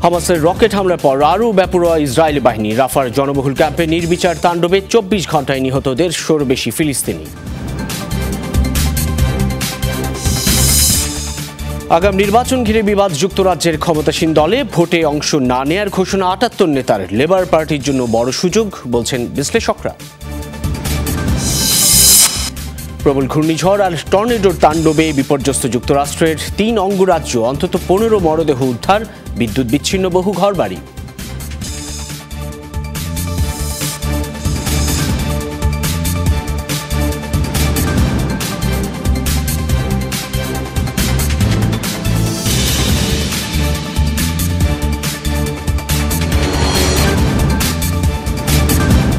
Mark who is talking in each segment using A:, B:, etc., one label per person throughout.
A: হামাসের রকেট হামলার পর আরও বেপরোয়া ইসরায়েলি বাহিনী। রাফার জনবহুল ক্যাম্পে নির্বিচার তাণ্ডবে ২৪ ঘণ্টায় নিহত ১৫০-র বেশি ফিলিস্তিনি। আগাম নির্বাচন ঘিরে বিবাদ। যুক্তরাজ্যের ক্ষমতাসীন দলে ভোটে অংশ না নেয়ার ঘোষণা ৭৮ নেতার। লেবার পার্টির জন্য বড় সুযোগ বলছেন বিশ্লেষকরা। প্রবল ঘূর্ণিঝড় আর টর্নেডোর তাণ্ডবে বিপর্যস্ত যুক্তরাষ্ট্রের ৩ অঙ্গরাজ্য। অন্তত ১৫ মরদেহ উদ্ধার, বিদ্যুৎ বিচ্ছিন্ন বহু ঘরবাড়ি।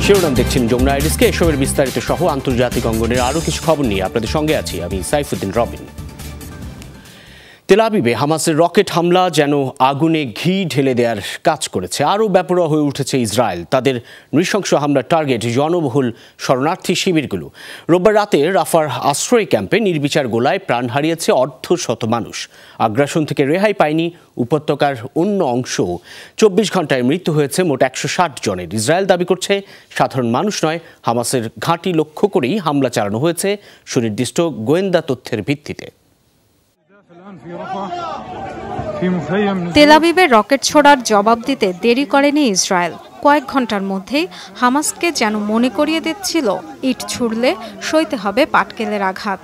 A: শিরোনাম দেখছেন যমুনা আইরিসকে। এসবের বিস্তারিত সহ আন্তর্জাতিক অঙ্গনের আরও কিছু খবর নিয়ে আপনাদের সঙ্গে আছি আমি সাইফুদ্দিন রবিন। তেল আবিবে হামাসের রকেট হামলা যেন আগুনে ঘি ঢেলে দেওয়ার কাজ করেছে। আরও বেপরোয়া হয়ে উঠেছে ইসরায়েল। তাদের নৃশংস হামলার টার্গেট জনবহুল শরণার্থী শিবিরগুলো। রোববার রাতে রাফার আশ্রয় ক্যাম্পে নির্বিচার গোলায় প্রাণ হারিয়েছে অর্ধশত মানুষ। আগ্রাসন থেকে রেহাই পায়নি উপত্যকার অন্য অংশও। ২৪ ঘণ্টায় মৃত্যু হয়েছে মোট ১৬০ জনের। ইসরায়েল দাবি করছে সাধারণ মানুষ নয়, হামাসের ঘাঁটি লক্ষ্য করেই হামলা চালানো হয়েছে সুনির্দিষ্ট গোয়েন্দা তথ্যের ভিত্তিতে।
B: তেল আবিবে রকেট ছোড়ার জবাব দিতে দেরি করেনি ইসরায়েল। কয়েক ঘন্টার মধ্যেই হামাসকে যেন মনে করিয়ে দিচ্ছিল ইট ছুড়লে সইতে হবে পাটকেলের আঘাত।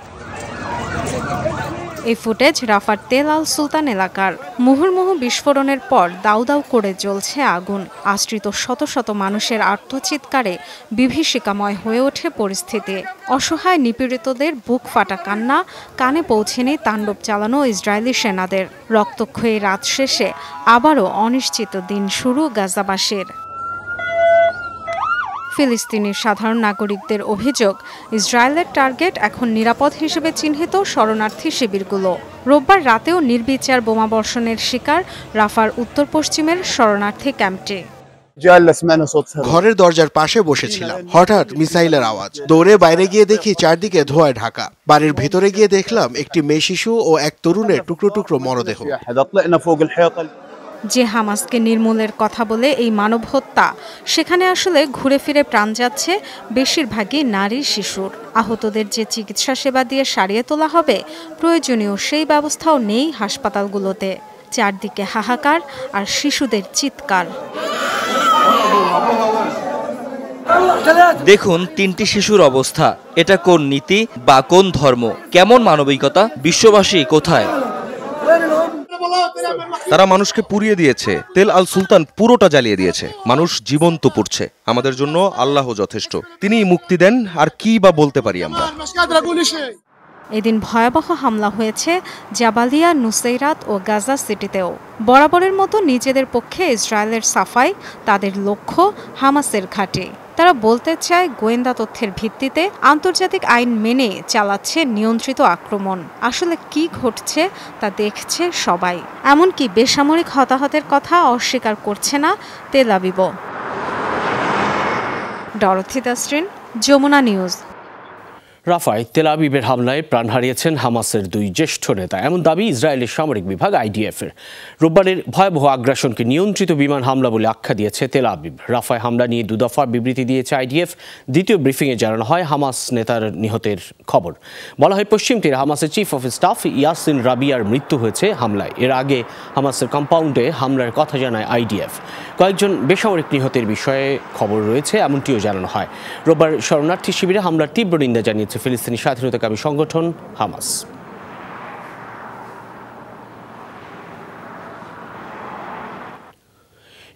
B: এই ফুটেজ রাফার তেল আল সুলতান এলাকার। মুহুর্মুহু বিস্ফোরণের পর দাউ দাউ করে জ্বলছে আগুন। আশ্রিত শত শত মানুষের আর্তচিৎকারে বিভীষিকাময় হয়ে ওঠে পরিস্থিতি। অসহায় নিপীড়িতদের বুক ফাটা কান্না, কানে পৌঁছেনি তাণ্ডব চালানো ইসরায়েলি সেনাদের। রক্তক্ষয়ী রাত শেষে আবারও অনিশ্চিত দিন শুরু গাজাবাসীর। ফিলিস্তিনি সাধারণ নাগরিকদের অভিযোগ, ইসরায়েলের টার্গেট এখন নিরাপদ হিসেবে চিহ্নিত শরণার্থী শিবিরগুলো। রোববার রাতেও নির্বিচার বোমাবর্ষণের শিকার রাফার উত্তর পশ্চিমের শরণার্থী ক্যাম্পটি।
C: ঘরের দরজার পাশে বসেছিলাম, হঠাৎ মিসাইলের আওয়াজ। দৌড়ে বাইরে গিয়ে দেখি চারদিকে ধোঁয়ায় ঢাকা। বাড়ির ভেতরে গিয়ে দেখলাম একটি মেয়ে শিশু ও এক তরুণের টুকরো টুকরো মরদেহ।
B: যে হামাসকে নির্মূলের কথা বলে এই মানব হত্যা, সেখানে আসলে ঘুরে ফিরে প্রাণ যাচ্ছে বেশিরভাগই নারী শিশুর। আহতদের যে চিকিৎসা সেবা দিয়ে সারিয়ে তোলা হবে, প্রয়োজনীয় সেই ব্যবস্থাও নেই হাসপাতালগুলোতে। চারদিকে হাহাকার আর শিশুদের চিৎকার।
D: দেখুন ৩টি শিশুর অবস্থা। এটা কোন নীতি বা কোন ধর্ম? কেমন মানবিকতা? বিশ্ববাসী কোথায়?
E: তারা মানুষকে পুড়িয়ে দিয়েছে। তেল আল সুলতান পুরোটা জ্বালিয়ে দিয়েছে। মানুষ জীবন্ত পুড়ছে। আমাদের জন্য আল্লাহ যথেষ্ট, তিনিই মুক্তি দেন। আর কি বা বলতে পারি আমরা?
B: এদিন ভয়াবহ হামলা হয়েছে জাবালিয়া, নুসৈরাত ও গাজা সিটিতেও। বরাবরের মতো নিজেদের পক্ষে ইসরায়েলের সাফাই, তাদের লক্ষ্য হামাসের ঘাঁটি। তারা বলতে চায় গোয়েন্দা তথ্যের ভিত্তিতে আন্তর্জাতিক আইন মেনে চালাচ্ছে নিয়ন্ত্রিত আক্রমণ। আসলে কি ঘটছে তা দেখছে সবাই। এমনকি বেসামরিক হতাহতের কথা অস্বীকার করছে না Tel Aviv. Dorothy Tasrin, Jamuna news.
A: রাফায় তেল আবিবের হামলায় প্রাণ হারিয়েছেন হামাসের ২ জ্যেষ্ঠ নেতা, এমন দাবি ইসরায়েলের সামরিক বিভাগ আইডিএফের। রোববারের ভয়াবহ আগ্রাসনকে নিয়ন্ত্রিত বিমান হামলা বলে আখ্যা দিয়েছে তেল আবিব। রাফায় হামলা নিয়ে ২ দফা বিবৃতি দিয়েছে আইডিএফ। দ্বিতীয় ব্রিফিংয়ে জানানো হয় হামাস নেতার নিহতের খবর। বলা হয় পশ্চিম তীরে হামাসের চিফ অফ স্টাফ ইয়াসিন রাবিয়ার মৃত্যু হয়েছে হামলায়। এর আগে হামাসের কম্পাউন্ডে হামলার কথা জানায় আইডিএফ। কয়েকজন বেসামরিক নিহতের বিষয়ে খবর রয়েছে, এমনটিও জানানো হয়। রোববার শরণার্থী শিবিরে হামলার তীব্র নিন্দা জানিয়েছে ফিলিস্তিনি স্বাধীনতাকামী সংগঠন হামাস।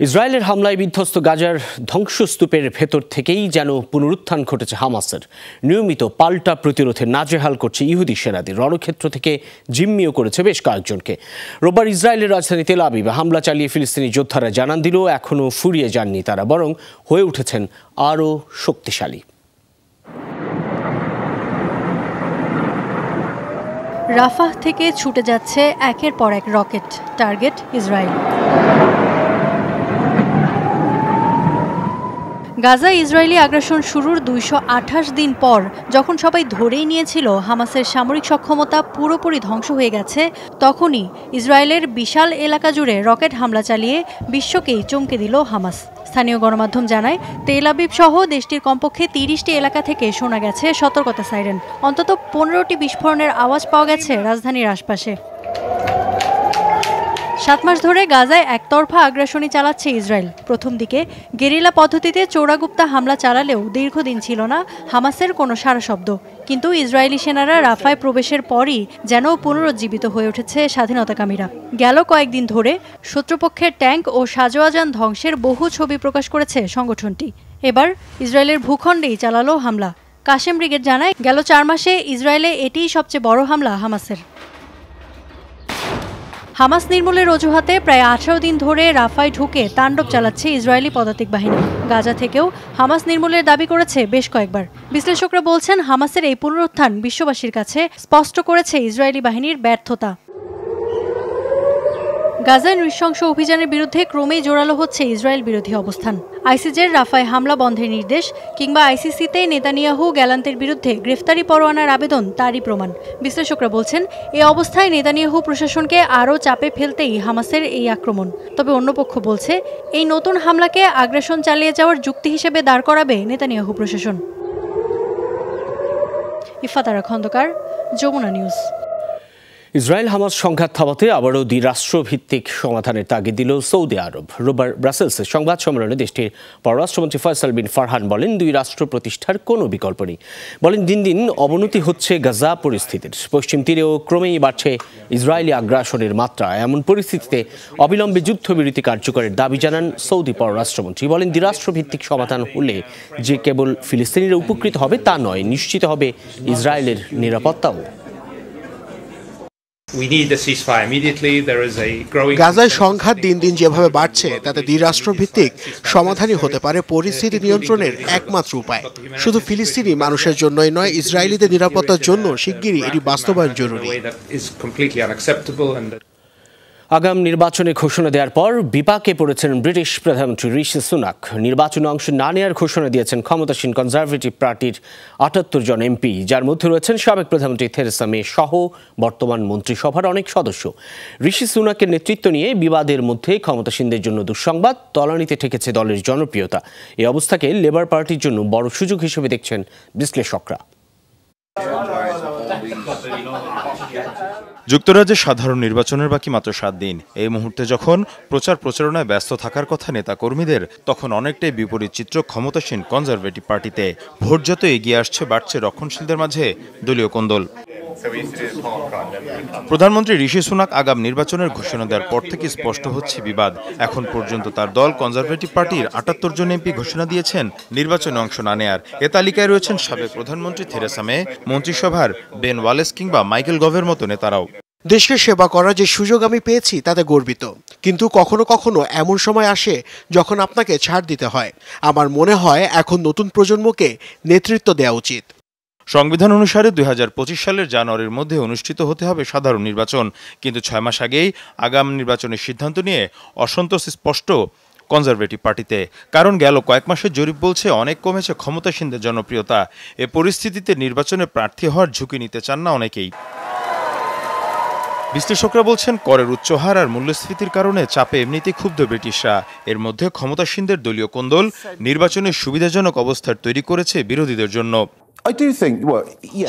A: ইসরায়েলের হামলায় বিধ্বস্ত গাজার ধ্বংসস্তূপের ভেতর থেকেই যেন পুনরুত্থান ঘটেছে হামাসের। নিয়মিত পাল্টা প্রতিরোধে নাজেহাল করছে ইহুদি সেনাদের। রণক্ষেত্র থেকে জিম্মিও করেছে বেশ কয়েকজনকে। রোববার ইসরায়েলের রাজধানী তেল আবিবে হামলা চালিয়ে ফিলিস্তিনি যোদ্ধারা জানান দিল এখনও ফুরিয়ে যাননি তারা, বরং হয়ে উঠেছেন আরও শক্তিশালী।
F: রাফাহ থেকে ছুটে যাচ্ছে একের পর এক rocket, target Israel. Gaza Israeli আগ্রাসন শুরুর 228 দিন পর যখন সবাই ধরেই নিয়েছিল হামাসের সামরিক সক্ষমতা পুরোপুরি ধ্বংস হয়ে গেছে, তখনই ইসরায়েলের বিশাল এলাকা জুড়ে রকেট হামলা চালিয়ে বিশ্বকেই চমকে দিল হামাস। স্থানীয় গণমাধ্যম জানায়, তেল আবিব সহ দেশটির কমপক্ষে 30টি এলাকা থেকে শোনা গেছে সতর্কতা সাইরেন। অন্তত 15টি বিস্ফোরণের আওয়াজ পাওয়া গেছে রাজধানীর আশপাশে। 7 মাস ধরে গাজায় একতরফা আগ্রাসনী চালাচ্ছে ইসরায়েল। প্রথম দিকে গেরিলা পদ্ধতিতে চোরাগুপ্তা হামলা চালালেও দীর্ঘদিন ছিল না হামাসের কোনো সাড়া শব্দ। কিন্তু ইসরায়েলি সেনারা রাফায় প্রবেশের পরই যেন পুনরুজ্জীবিত হয়ে উঠেছে স্বাধীনতাকামীরা। গেল কয়েকদিন ধরে শত্রুপক্ষের ট্যাঙ্ক ও সাজোয়াজান ধ্বংসের বহু ছবি প্রকাশ করেছে সংগঠনটি। এবার ইসরায়েলের ভূখণ্ডেই চালালো হামলা। কাশেম ব্রিগেড জানায়, গেল 4 মাসে ইসরায়েলে এটিই সবচেয়ে বড় হামলা হামাসের। হামাস নির্মূলের অজুহাতে প্রায় 18 দিন ধরে রাফায় ঢুকে তাণ্ডব চালাচ্ছে ইসরায়েলি পদাতিক বাহিনী। গাজা থেকেও হামাস নির্মূলের দাবি করেছে বেশ কয়েকবার। বিশ্লেষকরা বলছেন, হামাসের এই পুনরুত্থান বিশ্ববাসীর কাছে স্পষ্ট করেছে ইসরায়েলি বাহিনীর ব্যর্থতা। গাজায় নৃশংস অভিযানের বিরুদ্ধে ক্রমেই জোরালো হচ্ছে ইসরায়েল বিরোধী অবস্থান। আইসিজের রাফায় হামলা বন্ধের নির্দেশ কিংবা আইসিসিতে নেতানিয়াহু গ্যালান্টের বিরুদ্ধে গ্রেফতারি পরোয়ানার আবেদন তারই প্রমাণ। বিশ্লেষকরা বলছেন, এই অবস্থায় নেতানিয়াহু প্রশাসনকে আরও চাপে ফেলতেই হামাসের এই আক্রমণ। তবে অন্য পক্ষ বলছে, এই নতুন হামলাকে আগ্রাসন চালিয়ে যাওয়ার যুক্তি হিসেবে দাঁড় করাবে নেতানিয়াহু প্রশাসন। Ifatara Khandakar, Jamuna news.
A: Israel Hamas সংঘাত থামাতে আবারও দ্বিরাষ্ট্রভিত্তিক সমাধানের তাগিদ দিল সৌদি আরব। রোববার ব্রাসেলসে সংবাদ সম্মেলনে দেশটির পররাষ্ট্রমন্ত্রী ফয়সাল বিন ফারহান বলেন, 2 রাষ্ট্র প্রতিষ্ঠার কোনো বিকল্প নেই। বলেন, দিন দিন অবনতি হচ্ছে গাজা পরিস্থিতির। পশ্চিম তীরেও ক্রমেই বাড়ছে ইসরায়েলি আগ্রাসনের মাত্রা। এমন পরিস্থিতিতে অবিলম্বে যুদ্ধবিরতি কার্যকরের দাবি জানান সৌদি পররাষ্ট্রমন্ত্রী। বলেন, দ্বিরাষ্ট্রভিত্তিক সমাধান হলে যে কেবল ফিলিস্তিনিরা উপকৃত হবে তা নয়, নিশ্চিত হবে ইসরায়েলের নিরাপত্তাও।
C: গাজায় সংঘাত দিন দিন যেভাবে বাড়ছে তাতে দ্বিরাষ্ট্রভিত্তিক সমাধানই হতে পারে পরিস্থিতি নিয়ন্ত্রণের একমাত্র উপায়। শুধু ফিলিস্তিনি মানুষের জন্যই নয়, ইসরায়েলিদের নিরাপত্তার জন্য শিগগিরই এটি বাস্তবায়ন জরুরি।
A: আগাম নির্বাচনে ঘোষণা দেওয়ার পর বিপাকে পড়েছেন ব্রিটিশ প্রধানমন্ত্রী ঋষি সুনাক। নির্বাচনে অংশ না নেওয়ার ঘোষণা দিয়েছেন ক্ষমতাসীন কনজারভেটিভ পার্টির 78 জন এমপি, যার মধ্যে রয়েছেন সাবেক প্রধানমন্ত্রী থেরেসা মে সহ বর্তমান মন্ত্রিসভার অনেক সদস্য। ঋষি সুনাকের নেতৃত্ব নিয়ে বিবাদের মধ্যে ক্ষমতাসীনদের জন্য দুঃসংবাদ, তলানিতে ঠেকেছে দলের জনপ্রিয়তা। এই অবস্থাকে লেবার পার্টির জন্য বড় সুযোগ হিসেবে দেখছেন বিশ্লেষকরা।
G: যুক্তরাজ্যের সাধারণ নির্বাচনের বাকি মাত্র 7 দিন। এই মুহূর্তে যখন প্রচারণায় ব্যস্ত থাকার কথা নেতা কর্মীদের, তখন অনেকটাই বিপরীত চিত্র ক্ষমতাসীন কনজারভেটিভ পার্টিতে। ভোট যত এগিয়ে আসছে, বাড়ছে রক্ষণশীলদের মাঝে দলীয় কোন্দল। প্রধানমন্ত্রী ঋষি সুনাক আগাম নির্বাচনের ঘোষণা দেওয়ার পর থেকে স্পষ্ট হচ্ছে বিবাদ। এখন পর্যন্ত তার দল কনজারভেটিভ পার্টির 78 জন এমপি ঘোষণা দিয়েছেন নির্বাচনে অংশ না নেয়ার। এ তালিকায় রয়েছেন সাবেক প্রধানমন্ত্রী থেরেসা মে, মন্ত্রিসভার বেন ওয়ালেস কিংবা মাইকেল গভের মতো নেতারাও।
C: দেশকে সেবা করার যে সুযোগ আমি পেয়েছি তাতে গর্বিত, কিন্তু কখনো কখনো এমন সময় আসে যখন আপনাকে ছাড় দিতে হয়। আমার মনে হয় এখন নতুন প্রজন্মকে নেতৃত্ব দেওয়া উচিত।
G: সংবিধান অনুসারে 2025 সালের জানুয়ারির মধ্যে অনুষ্ঠিত হতে হবে সাধারণ নির্বাচন, কিন্তু 6 মাস আগেই আগাম নির্বাচনের সিদ্ধান্ত নিয়ে অসন্তোষ স্পষ্ট কনজারভেটিভ পার্টিতে। কারণ গেল কয়েক মাসের জরিপ বলছে অনেক কমেছে ক্ষমতাসীনদের জনপ্রিয়তা। এ পরিস্থিতিতে নির্বাচনে প্রার্থী হওয়ার ঝুঁকি নিতে চান না অনেকেই। বিশ্লেষকরা বলছেন, করের উচ্চ হার আর মূল্যস্ফীতির কারণে চাপে এমনিতেই ক্ষুব্ধ ব্রিটিশরা। এর মধ্যে ক্ষমতাসীনদের দলীয় কোন্দল নির্বাচনের সুবিধাজনক অবস্থার তৈরি করেছে বিরোধীদের জন্য।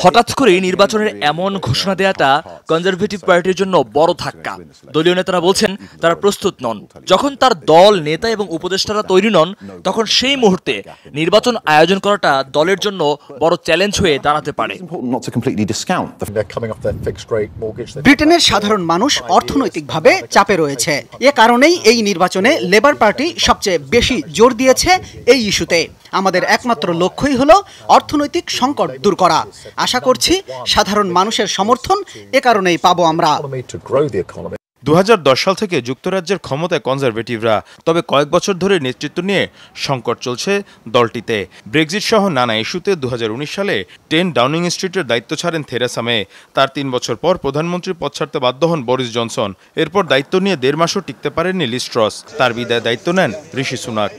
D: হঠাৎ করে নির্বাচনের এমন ঘোষণা দেওয়াটা কনজারভেটিভ পার্টির জন্য বড় ধাক্কা। দলীয় নেতারা বলছেন তারা প্রস্তুত নন। যখন তার দল, নেতা এবং উপদেষ্টারা তৈরি নন, তখন সেই মুহূর্তে নির্বাচন আয়োজন করাটা দলের জন্য বড় চ্যালেঞ্জ হয়ে দাঁড়াতে পারে।
H: ব্রিটেনের সাধারণ মানুষ অর্থনৈতিকভাবে চাপে রয়েছে। এ কারণেই এই নির্বাচনে লেবার পার্টি সবচেয়ে বেশি জোর দিয়েছে এই ইস্যুতে। আমাদের একমাত্র লক্ষ্যই হলো অর্থনৈতিক সংকট দূর করা। আশা করছি সাধারণ মানুষের সমর্থন এ কারণেই পাবো আমরা।
G: 2010 সাল থেকে যুক্তরাজ্যের ক্ষমতায় কনজারভেটিভরা, তবে কয়েক বছর ধরে নেতৃত্ব নিয়ে সংকট চলছে দলটিতে। ব্রেক্সিট সহ নানা ইস্যুতে 2019 সালে 10 ডাউনিং স্ট্রিটের দায়িত্ব ছাড়েন থেরেসা মে। তার 3 বছর পর প্রধানমন্ত্রীর পদ ছাড়তে বাধ্য হন বরিস জনসন। এরপর দায়িত্ব নিয়ে 1.5 মাসও টিকতে পারেননি লিজ ট্রাস। তার বিদায় দায়িত্ব নেন ঋষি সুনাক।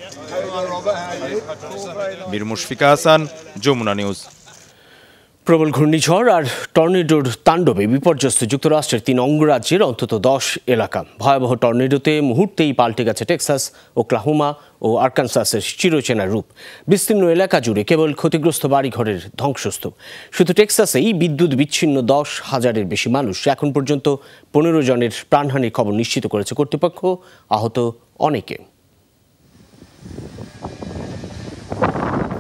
G: মীর মুশফিকা হাসান, যমুনা নিউজ।
A: প্রবল ঘূর্ণিঝড় আর টর্নেডোর তাণ্ডবে বিপর্যস্ত যুক্তরাষ্ট্রের 3 অঙ্গরাজ্যের অন্তত 10 এলাকা। ভয়াবহ টর্নেডোতে মুহূর্তেই পাল্টে গেছে টেক্সাস, ওক্লাহোমা ও আরকানসাসের চিরচেনা রূপ। বিস্তীর্ণ এলাকা জুড়ে কেবল ক্ষতিগ্রস্ত বাড়িঘরের ধ্বংসস্তূপ। শুধু টেক্সাসেই বিদ্যুৎ বিচ্ছিন্ন 10,000-এর বেশি মানুষ। এখন পর্যন্ত 15 জনের প্রাণহানির খবর নিশ্চিত করেছে কর্তৃপক্ষ, আহত অনেকে।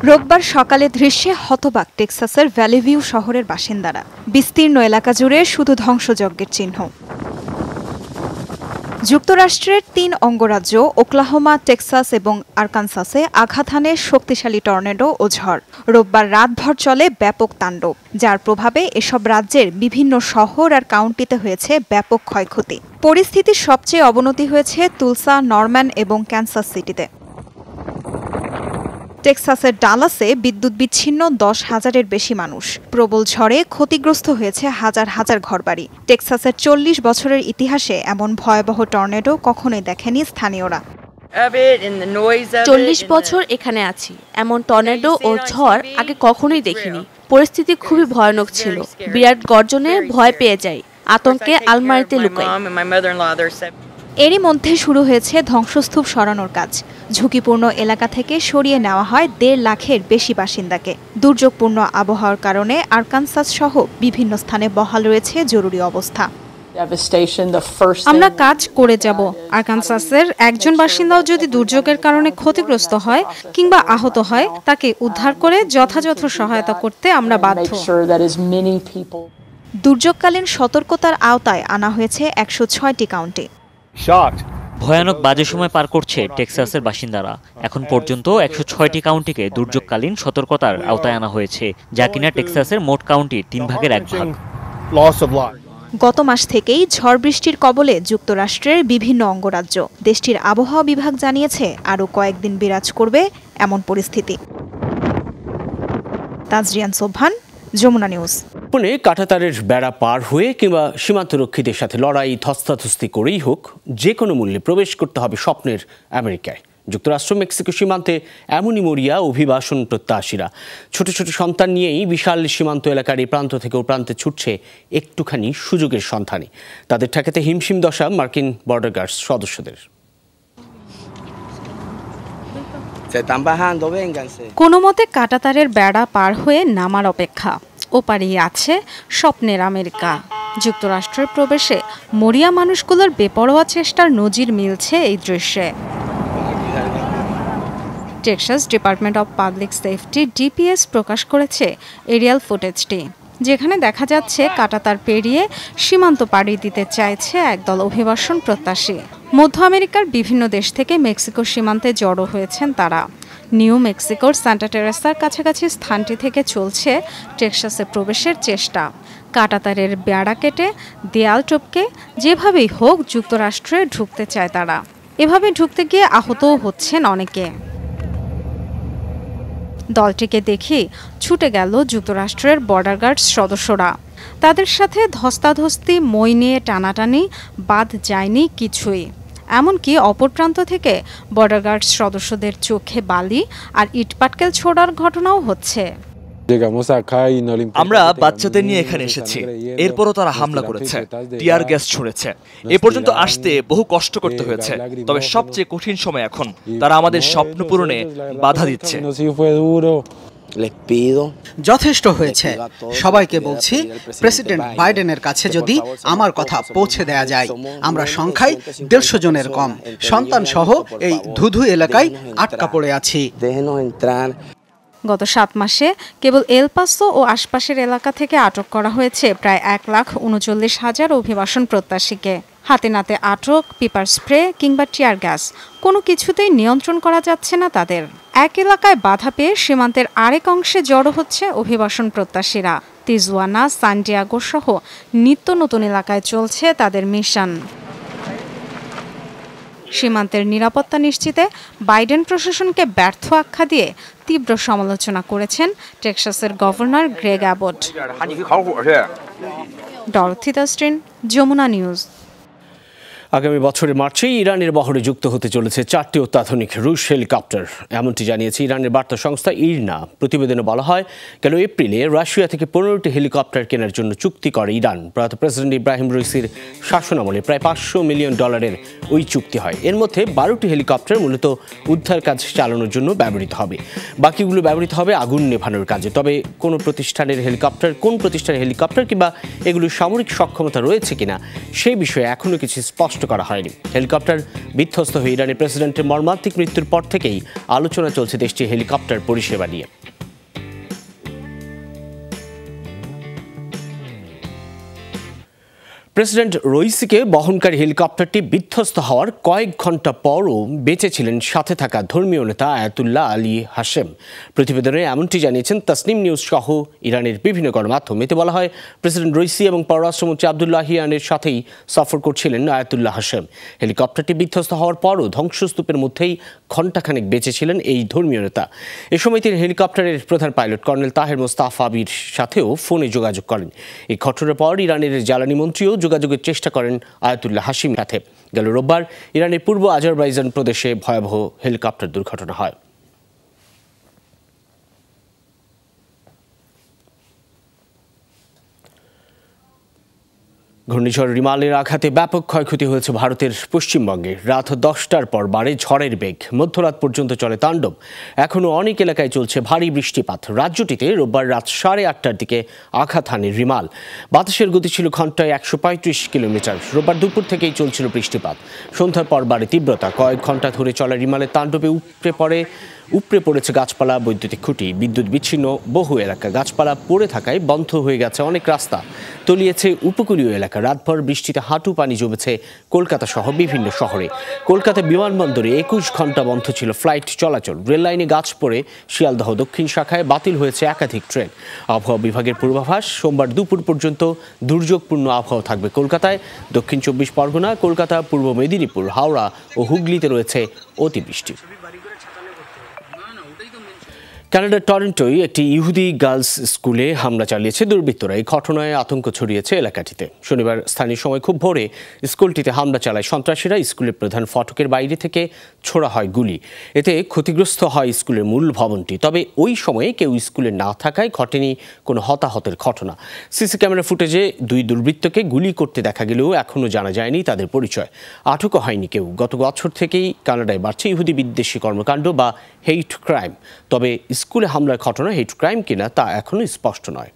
B: রোববার সকালে দৃশ্যে হতবাক টেক্সাসের ভ্যালিভিউ শহরের বাসিন্দারা। বিস্তীর্ণ এলাকা জুড়ে শুধু ধ্বংসযজ্ঞের চিহ্ন। যুক্তরাষ্ট্রের 3 অঙ্গরাজ্য ওক্লাহোমা, টেক্সাস এবং আরকানসাসে আঘাত হানে শক্তিশালী টর্নেডো ও ঝড়। রোববার রাতভর চলে ব্যাপক তাণ্ডব, যার প্রভাবে এসব রাজ্যের বিভিন্ন শহর আর কাউন্টিতে হয়েছে ব্যাপক ক্ষয়ক্ষতি। পরিস্থিতির সবচেয়ে অবনতি হয়েছে তুলসা, নরম্যান এবং ক্যানসাস সিটিতে। টেক্সাসের ডালাসে বিদ্যুৎ বিচ্ছিন্ন 10,000-এর বেশি মানুষ। প্রবল ঝড়ে ক্ষতিগ্রস্ত হয়েছে হাজার হাজার ঘরবাড়ি। টেক্সাসের 40 বছরের ইতিহাসে এমন ভয়াবহ টর্নেডো কখনোই দেখেনি স্থানীয়রা।
I: 40 বছর এখানে আছি, এমন টর্নেডো ও ঝড় আগে কখনোই দেখিনি। পরিস্থিতি খুবই ভয়ানক ছিল। বিরাট গর্জনে ভয় পেয়ে যাই, আতঙ্কে আলমারিতে লুকাই।
B: এরই মধ্যে শুরু হয়েছে ধ্বংসস্তূপ সরানোর কাজ। ঝুঁকিপূর্ণ এলাকা থেকে সরিয়ে নেওয়া হয় 1.5 লাখের বেশি বাসিন্দাকে। দুর্যোগপূর্ণ আবহাওয়ার কারণে আরকানসাস সহ বিভিন্ন স্থানে বহাল রয়েছে জরুরি অবস্থা। আমরা কাজ করে যাব। আরকানসাসের একজন বাসিন্দাও যদি দুর্যোগের কারণে ক্ষতিগ্রস্ত হয় কিংবা আহত হয়, তাকে উদ্ধার করে যথাযথ সহায়তা করতে আমরা বাধ্য। দুর্যোগকালীন সতর্কতার আওতায় আনা হয়েছে 106টি কাউন্টি।
J: ভয়ানক বাজে সময় পার করছে টেক্সাসের বাসিন্দারা। এখন পর্যন্ত 106টি কাউন্টিকে দুর্যোগকালীন সতর্কতার আওতায় আনা হয়েছে, যা কিনা টেক্সাসের মোট কাউন্টির 3 ভাগের 1 ভাগ।
B: গত মাস থেকেই ঝড় বৃষ্টির কবলে যুক্তরাষ্ট্রের বিভিন্ন অঙ্গরাজ্য। দেশটির আবহাওয়া বিভাগ জানিয়েছে আরও কয়েকদিন বিরাজ করবে এমন পরিস্থিতি। তাজরিয়ান সোবহান, যমুনা নিউজ।
A: পুনে কাঁটাতারের বেড়া পার হয়ে কিংবা সীমান্তরক্ষীদের সাথে লড়াই ধস্তাধস্তি করেই হোক, যে কোনো মূল্যে প্রবেশ করতে হবে স্বপ্নের আমেরিকায়। যুক্তরাষ্ট্র মেক্সিকো সীমান্তে এমনই মরিয়া অভিবাসন প্রত্যাশীরা। ছোট ছোট সন্তান নিয়েই বিশাল সীমান্ত এলাকার এই প্রান্ত থেকে ও প্রান্তে ছুটছে একটুখানি সুযোগের সন্ধানে। তাদের ঠেকাতে হিমশিম দশা মার্কিন বর্ডার গার্ডস সদস্যদের।
B: কোনো মতে কাঁটাতারের বেড়া পার হয়ে নামার অপেক্ষা। ওপারেই আছে স্বপ্নের আমেরিকা। যুক্তরাষ্ট্রের প্রবেশে মরিয়া মানুষগুলোর বেপরোয়া চেষ্টার নজির মিলছে এই দৃশ্যে। Texas department of public safety DPS প্রকাশ করেছে এরিয়াল ফুটেজটি, যেখানে দেখা যাচ্ছে কাঁটাতার পেরিয়ে সীমান্ত পাড়ি দিতে চাইছে একদল অভিবাসন প্রত্যাশী। মধ্য আমেরিকার বিভিন্ন দেশ থেকে মেক্সিকোর সীমান্তে জড়ো হয়েছেন তারা। নিউ মেক্সিকোর সান্টা টেরেসার কাছাকাছি স্থানটি থেকে চলছে টেক্সাসে প্রবেশের চেষ্টা। কাঁটাতারের বেড়া কেটে দেয়াল টপকে যেভাবেই হোক যুক্তরাষ্ট্রে ঢুকতে চায় তারা। এভাবে ঢুকতে গিয়ে আহতও হচ্ছেন অনেকে। দলটিকে দেখে ছুটে গেল যুক্তরাষ্ট্রের বর্ডার গার্ডস সদস্যরা। তাদের সাথে ধস্তাধস্তি, মই নিয়ে টানাটানি বাদ যায়নি কিছুই। এমনকি অপর প্রান্ত থেকে বর্ডার গার্ডস সদস্যদের চোখে বালি আর ইটপাটকেল ছোড়ার ঘটনাও হচ্ছে।
D: আমরা বাচ্চাদের নিয়ে এখানে এসেছি, এরপরও তারা হামলা করেছে, টিয়ার গ্যাস ছুড়েছে। এ পর্যন্ত আসতে বহু কষ্ট করতে হয়েছে, তবে সবচেয়ে কঠিন সময় এখন। তারা আমাদের স্বপ্ন পূরণে বাধা দিচ্ছে।
H: যথেষ্ট হয়েছে। সবাইকে বলছি, প্রেসিডেন্ট বাইডেনের কাছে যদি আমার কথা পৌঁছে দেয়া যায়। আমরা সংখ্যায় 150 জনের কম, সন্তান সহ এই ধুধু এলাকায় আটকা পড়ে আছি।
B: গত 7 মাসে কেবল এল পাসো ও আশপাশের এলাকা থেকে আটক করা হয়েছে প্রায় 1,39,000 অভিবাসন প্রত্যাশীকে। হাতে নাতে আটক, পেপার স্প্রে কিংবা টিয়ার গ্যাস, কোনো কিছুতেই নিয়ন্ত্রণ করা যাচ্ছে না তাদের। এক এলাকায় বাধা পেয়ে সীমান্তের আরেক অংশে জড়ো হচ্ছে অভিবাসন প্রত্যাশীরা। তিজুয়ানা, সান্টিয়াগো সহ নিত্য নতুন এলাকায় চলছে তাদের মিশন। সীমান্তের নিরাপত্তা নিশ্চিতে বাইডেন প্রশাসনকে ব্যর্থ আখ্যা দিয়ে তীব্র সমালোচনা করেছেন টেক্সাসের governor Greg Abbott. Dorothy Dustin, Jamuna news.
A: আগামী বছরের মার্চে ইরানের বহরে যুক্ত হতে চলেছে 4টি অত্যাধুনিক রুশ হেলিকপ্টার, এমনটি জানিয়েছে ইরানের বার্তা সংস্থা ইরনা। প্রতিবেদনে বলা হয়, গেল এপ্রিলে রাশিয়া থেকে 15টি হেলিকপ্টার কেনার জন্য চুক্তি করে ইরান। প্রয়াত প্রেসিডেন্ট ইব্রাহিম রাইসির শাসনামলে প্রায় $500 মিলিয়ন ওই চুক্তি হয়। এর মধ্যে 12টি হেলিকপ্টার মূলত উদ্ধার কাজ চালানোর জন্য ব্যবহৃত হবে, বাকিগুলো ব্যবহৃত হবে আগুন নেভানোর কাজে। তবে কোন প্রতিষ্ঠানের হেলিকপ্টার কিংবা এগুলোর সামরিক সক্ষমতা রয়েছে কিনা সেই বিষয়ে এখনো কিছু স্পষ্ট করা হয়নি। হেলিকপ্টার বিধ্বস্ত হয়ে ইরানের প্রেসিডেন্টের মর্মান্তিক মৃত্যুর পর থেকেই আলোচনা চলছে দেশটির হেলিকপ্টার পরিষেবা নিয়ে। প্রেসিডেন্ট রইসিকে বহনকারী হেলিকপ্টারটি বিধ্বস্ত হওয়ার কয়েক ঘন্টা পরও বেঁচে ছিলেন সাথে থাকা ধর্মীয় নেতা আয়াতুল্লাহ আলী হাশেম। প্রতিবেদনে এমনটি জানিয়েছেন তাসনিম নিউজ সহ ইরানের বিভিন্ন গণমাধ্যম। এতে বলা হয়, প্রেসিডেন্ট রইসি এবং পররাষ্ট্রমন্ত্রী আবদুল্লাহিয়ানের সাথেই সফর করছিলেন আয়াতুল্লাহ হাশেম। হেলিকপ্টারটি বিধ্বস্ত হওয়ার পরও ধ্বংসস্তূপের মধ্যেই ঘণ্টাখানেক বেঁচে ছিলেন এই ধর্মীয় নেতা। এ সময় তিনি হেলিকপ্টারের প্রধান পাইলট কর্নেল তাহের মোস্তাফাবির সাথেও ফোনে যোগাযোগ করেন। এই ঘটনার পর ইরানের জ্বালানি মন্ত্রীও যোগাযোগের চেষ্টা করেন আয়াতুল্লাহ হাশিমের সাথে। গেল রোববার ইরানের পূর্ব আজারবাইজান প্রদেশে ভয়াবহ হেলিকপ্টার দুর্ঘটনা হয়। ঘূর্ণিঝড় রিমালের আঘাতে ব্যাপক ক্ষয়ক্ষতি হয়েছে ভারতের পশ্চিমবঙ্গে। রাত 10টার পর বাড়ে ঝড়ের বেগ, মধ্যরাত পর্যন্ত চলে তাণ্ডব। এখনও অনেক এলাকায় চলছে ভারী বৃষ্টিপাত। রাজ্যটিতে রোববার রাত 8:30টার দিকে আঘাত হানে রিমাল। বাতাসের গতি ছিল ঘন্টায় 135 কিলোমিটার। রোববার দুপুর থেকেই চলছিল বৃষ্টিপাত। সন্ধ্যার পর বাড়ে তীব্রতা। কয়েক ঘন্টা ধরে চলা রিমালের তাণ্ডবে উপড়ে পড়েছে গাছপালা, বৈদ্যুতিক খুঁটি, বিদ্যুৎ বিচ্ছিন্ন বহু এলাকা। গাছপালা পড়ে থাকায় বন্ধ হয়ে গেছে অনেক রাস্তা, তলিয়েছে উপকূলীয় এলাকা। রাতভর বৃষ্টিতে হাঁটু পানি জমেছে কলকাতা সহ বিভিন্ন শহরে। কলকাতা বিমানবন্দরে 21 ঘন্টা বন্ধ ছিল ফ্লাইট চলাচল। রেললাইনে গাছ পড়ে শিয়ালদহ দক্ষিণ শাখায় বাতিল হয়েছে একাধিক ট্রেন। আবহাওয়া বিভাগের পূর্বাভাস, সোমবার দুপুর পর্যন্ত দুর্যোগপূর্ণ আবহাওয়া থাকবে কলকাতায়। দক্ষিণ 24 পরগনা, কলকাতা, পূর্ব মেদিনীপুর, হাওড়া ও হুগলিতে রয়েছে অতিবৃষ্টি। কানাডার টরন্টোয় একটি ইহুদি গার্লস স্কুলে হামলা চালিয়েছে দুর্বৃত্তরা। এই ঘটনায় আতঙ্ক ছড়িয়েছে এলাকাটিতে। শনিবার স্থানীয় সময় খুব ভোরে স্কুলটিতে হামলা চালায় সন্ত্রাসীরা। স্কুলের প্রধান ফটকের বাইরে থেকে ছোড়া হয় গুলি। এতে ক্ষতিগ্রস্ত হয় স্কুলের মূল ভবনটি। তবে ওই সময়ে কেউ স্কুলে না থাকায় ঘটেনি কোনো হতাহতের ঘটনা। সিসি ক্যামেরা ফুটেজে 2 দুর্বৃত্তকে গুলি করতে দেখা গেলেও এখনও জানা যায়নি তাদের পরিচয়। আটকও হয়নি কেউ। গত বছর থেকেই কানাডায় বাড়ছে ইহুদি বিদ্বেষী কর্মকাণ্ড বা হেইট ক্রাইম। তবে স্কুলে হামলার ঘটনা হেট ক্রাইম কিনা তা এখনো স্পষ্ট নয়।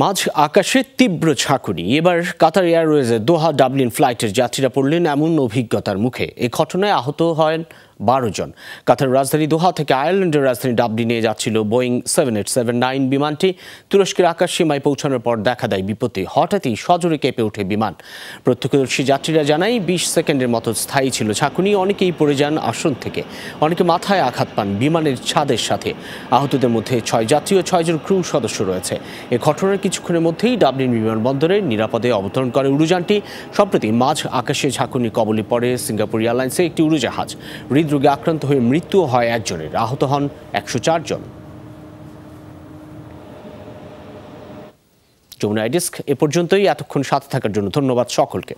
A: মাঝ আকাশে তীব্র ঝাঁকুনি। এবার কাতার এয়ারওয়েজের দোহা ডাবলিন ফ্লাইটের যাত্রীরা পড়লেন এমন অভিজ্ঞতার মুখে। এ ঘটনায় আহত হন 12 জন। কাতার রাজধানী দোহা থেকে আয়ারল্যান্ডের রাজধানী ডাবলিনে যাচ্ছিল বোয়িং 7879 বিমানটি। তুরস্কের আকাশ সীমায় পৌঁছানোর পর দেখা দেয় বিপত্তি। হঠাৎই সজোরে কেঁপে ওঠে বিমান। প্রত্যক্ষদর্শী যাত্রীরা জানায় 20 সেকেন্ডের মতো স্থায়ী ছিল ঝাঁকুনি। অনেকেই পড়ে যান আসন থেকে, অনেকে মাথায় আঘাত পান বিমানের ছাদের সাথে। আহতদের মধ্যে 6 যাত্রী ও 6 জন ক্রু সদস্য রয়েছে। এ ঘটনার কিছুক্ষণের মধ্যেই ডাবলিন বিমানবন্দরে নিরাপদে অবতরণ করে উড়োযানটি। সম্প্রতি মাঝ আকাশে ঝাঁকুনির কবলে পড়ে সিঙ্গাপুর এয়ারলাইন্সের একটি উড়োজাহাজ। হৃদরোগে আক্রান্ত হয়ে মৃত্যুও হয় 1 জনের। আহত হন 104 জন। যমুনা ডেস্ক এ পর্যন্তই। এতক্ষণ সাথে থাকার জন্য ধন্যবাদ সকলকে।